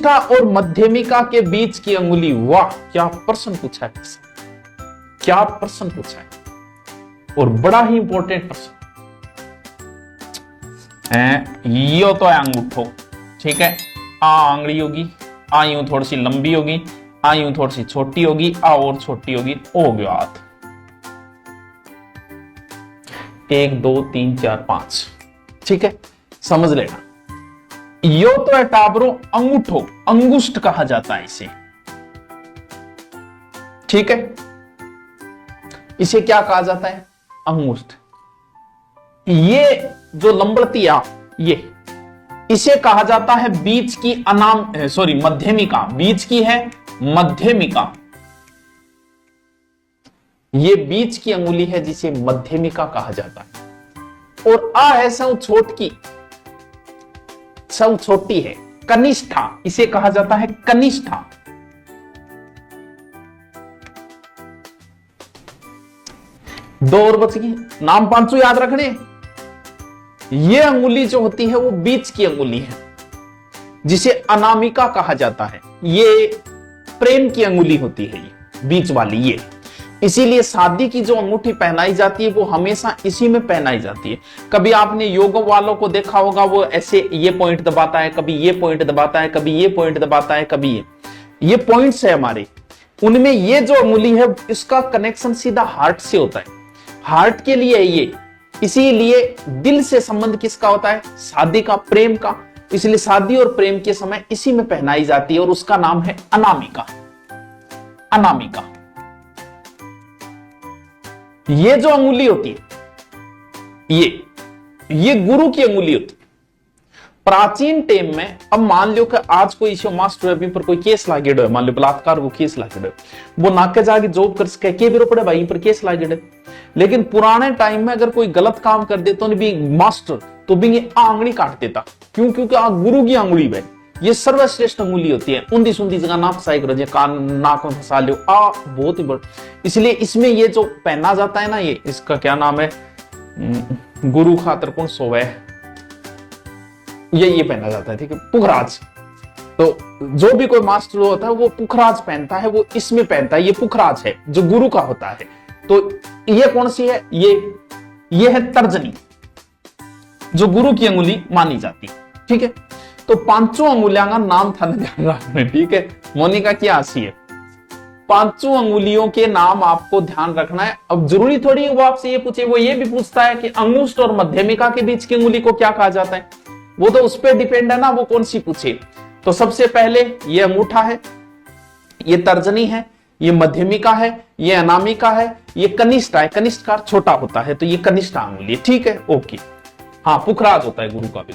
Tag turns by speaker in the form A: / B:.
A: कनिष्ठा और मध्यमिका के बीच की अंगुली। वाह, क्या प्रश्न पूछा है, क्या प्रश्न पूछा है, और बड़ा ही इंपॉर्टेंट प्रश्न है। यो तो है अंगूठो, ठीक है। आ आंगली होगी, आ यूं थोड़ी सी लंबी होगी, आ यूं थोड़ी सी छोटी होगी, आ और छोटी होगी, हो गया हाथ। 1 2 3 4 5, ठीक है, समझ लेना। यो तो है टाबरो अंगूठो, अंगुष्ठ कहा जाता है इसे, ठीक है। इसे क्या कहा जाता है, अंगुष्ठ। ये जो लंबड़ती आ, ये इसे कहा जाता है बीच की मध्यमिका, बीच की है मध्यमिका। ये बीच की अंगुली है जिसे मध्यमिका कहा जाता है। और आ है सौ छोटी, सौ छोटी है, कनिष्ठा, इसे कहा जाता है कनिष्ठा। दो और बच गई, नाम 5 याद रखने। ये अंगुली जो होती है वो बीच की अंगुली है जिसे अनामिका कहा जाता है। ये प्रेम की अंगुली होती है, ये बीच वाली, ये इसीलिए शादी की जो अंगूठी पहनाई जाती है वो हमेशा इसी में पहनाई जाती है। कभी आपने योग वालों को देखा होगा, वो ऐसे ये पॉइंट दबाता है, कभी ये पॉइंट दबाता है, कभी ये पॉइंट दबाता है, कभी ये पॉइंट्स है हमारे, उनमें ये जो अंगुली है इसका कनेक्शन सीधा हार्ट से होता है, हार्ट के लिए ये। इसीलिए दिल से संबंध किसका होता है, शादी का, प्रेम का। इसलिए शादी और प्रेम के समय इसी में पहनाई जाती है और उसका नाम है अनामिका। अनामिका ये जो अंगुली होती है ये गुरु की अंगुली होती है। प्राचीन टाइम में, अब मान लो कि आज कोई इसे मास्टर पर कोई केस लागेड़ो है, मान लो बलात्कार वो केस लागेड़ो है, वो नाके जाके जॉब कर सके के भी पड़े भाई पर केस लागेड़े। लेकिन पुराने टाइम में अगर कोई गलत काम कर दे तो भी मास्टर तो भी ये आंगली काट देता। क्यों? क्योंकि आ गुरु की अंगुली है, ये सर्वश्रेष्ठ अंगुली होती है। उन्दी सुंदी जगह ना फंसाई करो, कान नाक में फंसा लो, बहुत ही बड़ा। इसलिए इसमें ये जो पहना जाता है ना, ये इसका क्या नाम है, गुरु खातर कौन सोवे, ये पहना जाता है, ठीक है, पुखराज। तो जो भी कोई मास्टर होता है वो पुखराज पहनता है, वो इसमें पहनता है, ये पुखराज है जो गुरु का होता है। तो ये कौन सी है, ये है तर्जनी, जो गुरु की अंगुली मानी जाती है, ठीक है। तो 5 अंगुलियां का नाम था ध्यान रखना, ठीक है। मोनिका की आशी है, 5 अंगुलियों के नाम आपको ध्यान रखना है। अब जरूरी थोड़ी वो आपसे ये पूछे, वो ये भी पूछता है कि अंगुष्ठ और मध्यमिका के बीच की अंगुली को क्या कहा जाता है, वो तो उस पर डिपेंड है ना, वो कौन सी पूछे। तो सबसे पहले ये अंगूठा है, ये तर्जनी है, ये मध्यमिका है, ये अनामिका है, ये कनिष्ठ है, कनिष्ठ का छोटा होता है, तो ये कनिष्ठ अंगुली, ठीक है, ओके। हाँ, पुखराज होता है गुरु का भी।